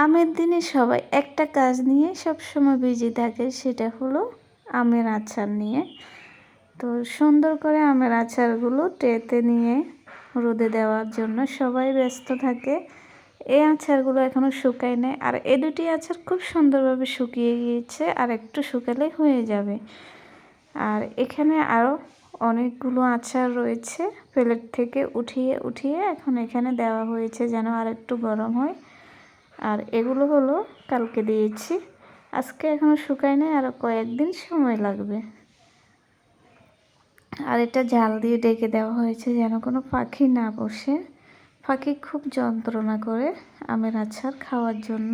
আমের দিনে সবাই একটা কাজ নিয়ে সবসময় বিজি থাকে, সেটা হলো আমের আচার নিয়ে। তো সুন্দর করে আমের আচারগুলো ট্রেতে নিয়ে রোদে দেওয়ার জন্য সবাই ব্যস্ত থাকে। এই আচারগুলো এখনও শুকায় নাই, আর এই দুটি আচার খুব সুন্দরভাবে শুকিয়ে গিয়েছে, আর একটু শুকালেই হয়ে যাবে। আর এখানে আরও অনেকগুলো আচার রয়েছে, প্লেট থেকে উঠিয়ে উঠিয়ে এখন এখানে দেওয়া হয়েছে যেন আর একটু গরম হয়। আর এগুলো হলো কালকে দিয়েছি, আজকে এখনও শুকায় নাই, আরও কয়েকদিন সময় লাগবে। আর এটা জাল দিয়ে ডেকে দেওয়া হয়েছে যেন কোনো পাখি না বসে। পাখি খুব যন্ত্রণা করে আমের আচার খাওয়ার জন্য।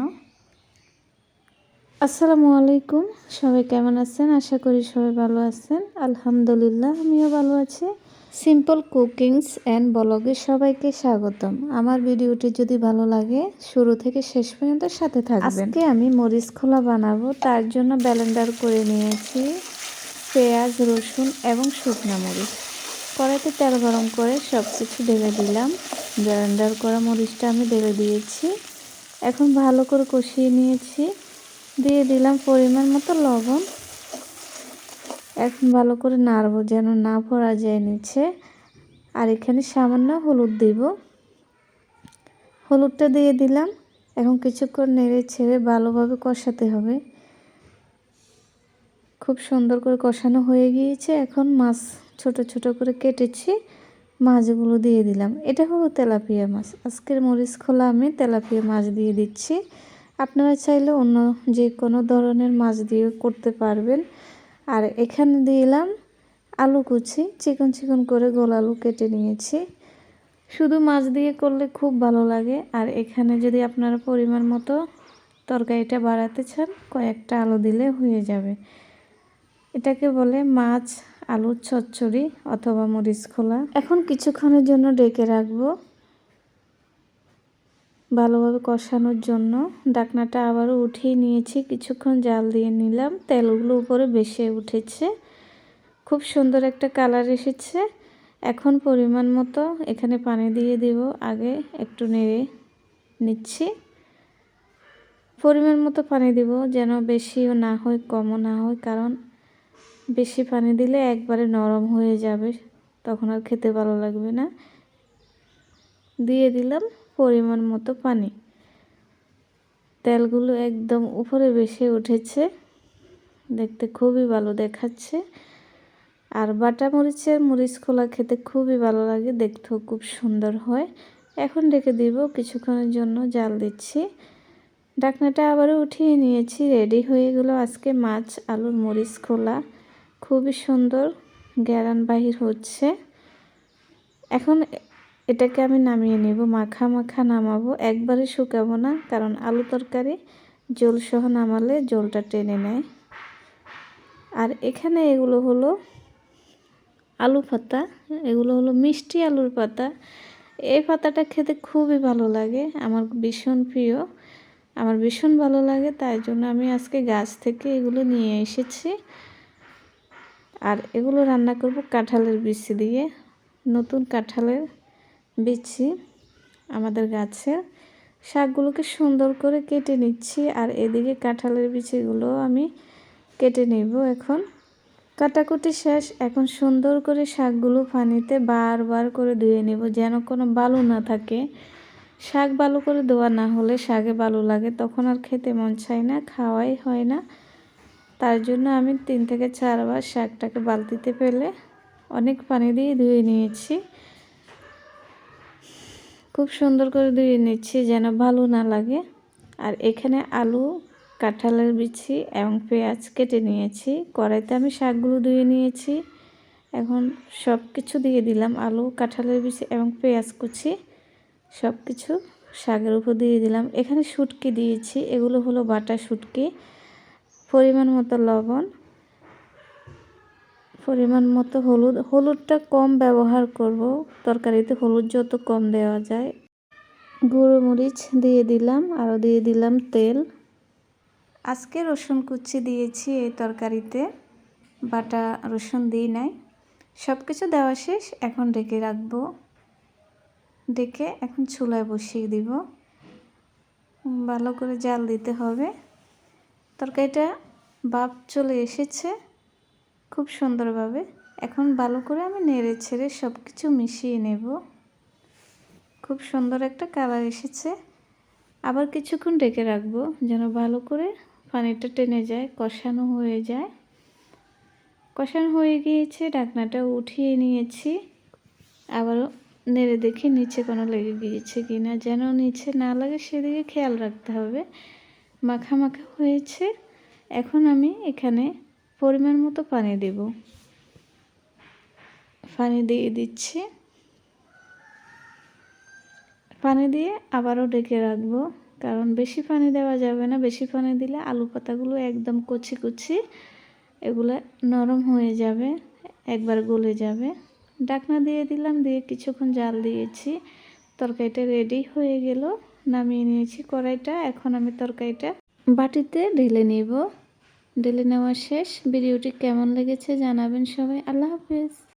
আসসালামু আলাইকুম, সবাই কেমন আছেন? আশা করি সবাই ভালো আছেন। আলহামদুলিল্লাহ, আমিও ভালো আছি। সিম্পল কুকিংস অ্যান্ড ব্লগে সবাইকে স্বাগতম। আমার ভিডিওটি যদি ভালো লাগে শুরু থেকে শেষ পর্যন্ত সাথে থাকবেন। আজকে আমি মরিচ খোলা বানাবো, তার জন্য ব্লেন্ডার করে নিয়েছি পেঁয়াজ, রসুন এবং শুকনা মরিচ। কড়াইতে তেল গরম করে সব কিছু ঢেলে দিলাম। ব্লেন্ডার করা মরিচটা আমি ঢেলে দিয়েছি। এখন ভালো করে কষিয়ে নিয়েছি, দিয়ে দিলাম পরিমাণ মতো লবণ। এখন ভালো করে নাড়বো যেন না পড়া যায় নিচে। আর এখানে সামান্য হলুদ দিব, হলুদটা দিয়ে দিলাম। এখন কিছুক্ষণ নেড়ে ছেড়ে ভালোভাবে কষাতে হবে। খুব সুন্দর করে কষানো হয়ে গিয়েছে। এখন মাছ ছোট ছোট করে কেটেছি, মাছগুলো দিয়ে দিলাম। এটা হলো তেলাপিয়া মাছ। আজকের মরিচ খোলা আমি তেলাপিয়া মাছ দিয়ে দিচ্ছি। আপনারা চাইলে অন্য যে কোনো ধরনের মাছ দিয়ে করতে পারবেন। আর এখানে দিলাম আলু কুচি, চিকন চিকন করে গোল আলু কেটে নিয়েছি। শুধু মাছ দিয়ে করলে খুব ভালো লাগে। আর এখানে যদি আপনারা পরিমাণ মতো তরকারিটা বাড়াতে চান, কয়েকটা আলু দিলে হয়ে যাবে। এটাকে বলে মাছ আলুর চচ্চড়ি অথবা মরিচ খোলা। এখন কিছুক্ষণের জন্য ঢেকে রাখবো ভালোভাবে কষানোর জন্য। ঢাকনাটা আবারও উঠিয়ে নিয়েছি, কিছুক্ষণ জাল দিয়ে নিলাম। তেলগুলো উপরে ভেসে উঠেছে, খুব সুন্দর একটা কালার এসেছে। এখন পরিমাণ মতো এখানে পানি দিয়ে দেব। আগে একটু নেড়ে নিচ্ছি। পরিমাণ মতো পানি দেব, যেন বেশিও না হয় কমও না হয়, কারণ বেশি পানি দিলে একবারে নরম হয়ে যাবে, তখন আর খেতে ভালো লাগবে না। দিয়ে দিলাম পরিমাণ মতো পানি। তেলগুলো একদম উপরে ভেসে উঠেছে, দেখতে খুবই ভালো দেখাচ্ছে। আর বাটা মরিচের মরিচ খোলা খেতে খুবই ভালো লাগে, দেখতেও খুব সুন্দর হয়। এখন ঢেকে দিব, কিছুক্ষণের জন্য জাল দিচ্ছি। ঢাকনাটা আবারও উঠিয়ে নিয়েছি। রেডি হয়ে গেল আজকে মাছ আলুর মরিচ খোলা। খুবই সুন্দর ঘ্রাণ বাহির হচ্ছে। এখন এটাকে আমি নামিয়ে নেব, মাখা মাখা নামাবো, একবারে শুকাবো না, কারণ আলু তরকারি জল সহ নামালে জলটা টেনে নেয়। আর এখানে এগুলো হলো আলু পাতা, এগুলো হলো মিষ্টি আলুর পাতা। এই পাতাটা খেতে খুবই ভালো লাগে, আমার ভীষণ প্রিয়, আমার ভীষণ ভালো লাগে। তাই জন্য আমি আজকে গাছ থেকে এগুলো নিয়ে এসেছি। আর এগুলো রান্না করব কাঁঠালের বিচি দিয়ে। নতুন কাঁঠালের বিচি আমাদের গাছে। শাকগুলোকে সুন্দর করে কেটে নিচ্ছি, আর এদিকে কাঁঠালের বিচিগুলো আমি কেটে নেব। এখন কাটাকুটি শেষ। এখন সুন্দর করে শাকগুলো পানিতে বারবার করে ধুয়ে নেব, যেন কোনো বালু না থাকে। শাক ভালো করে ধোয়া না হলে শাকে বালু লাগে, তখন আর খেতে মন চায় না, খাওয়াই হয় না। তার জন্য আমি 3 থেকে 4 বার শাকটাকে বালতিতে ফেলে অনেক পানি দিয়ে ধুয়ে নিয়েছি। খুব সুন্দর করে ধুয়ে নিচ্ছি যেন ভালো না লাগে। আর এখানে আলু, কাঁঠালের বিচি এবং পেঁয়াজ কেটে নিয়েছি। কড়াইতে আমি শাকগুলো ধুয়ে নিয়েছি। এখন সব কিছু দিয়ে দিলাম, আলু, কাঁঠালের বিচি এবং পেঁয়াজ কুচি সব কিছু শাকের উপর দিয়ে দিলাম। এখানে শুটকি দিয়েছি, এগুলো হলো বাটা শুটকি। পরিমাণ মতো লবণ, পরিমাণ মতো হলুদ। হলুদটা কম ব্যবহার করব, তরকারিতে হলুদ যত কম দেওয়া যায়। গুঁড়ো মরিচ দিয়ে দিলাম, আরও দিয়ে দিলাম তেল। আজকে রসুন কুচি দিয়েছি এই তরকারিতে, বাটা রসুন দিই নাই। সব কিছু দেওয়া শেষ, এখন ঢেকে রাখবো। ঢেকে এখন চুলায় বসিয়ে দিব। ভালো করে জাল দিতে হবে। তরকারিটা ভাপ চলে এসেছে খুব সুন্দরভাবে। এখন ভালো করে আমি নেড়ে ছেড়ে সব কিছু মিশিয়ে নেব। খুব সুন্দর একটা কালার এসেছে। আবার কিছুক্ষণ ঢেকে রাখবো যেন ভালো করে পানিটা টেনে যায়, কষানো হয়ে যায়। কষানো হয়ে গিয়েছে, ঢাকনাটা উঠিয়ে নিয়েছি। আবারও নেড়ে দেখি নিচে কোনো লেগে গিয়েছে কি না, যেন নিচে না লাগে সেদিকে খেয়াল রাখতে হবে। মাখা মাখা হয়েছে। এখন আমি এখানে পরিমাণ মতো পানি দেব। পানি দিয়ে দিচ্ছি। পানি দিয়ে আবারও ঢেকে রাখবো, কারণ বেশি পানি দেওয়া যাবে না। বেশি পানি দিলে আলু পাতাগুলো একদম কচি কচি, এগুলো নরম হয়ে যাবে, একবার গলে যাবে। ঢাকনা দিয়ে দিলাম, দিয়ে কিছুক্ষণ জাল দিয়েছি। তরকারিটা রেডি হয়ে গেল, নামিয়ে নিয়েছি কড়াইটা। এখন আমি তরকারিটা বাটিতে ঢেলে নেব। ঢেলে নেওয়া শেষ। ভিডিওটি কেমন লেগেছে জানাবেন সবাই। আল্লাহ হাফেজ।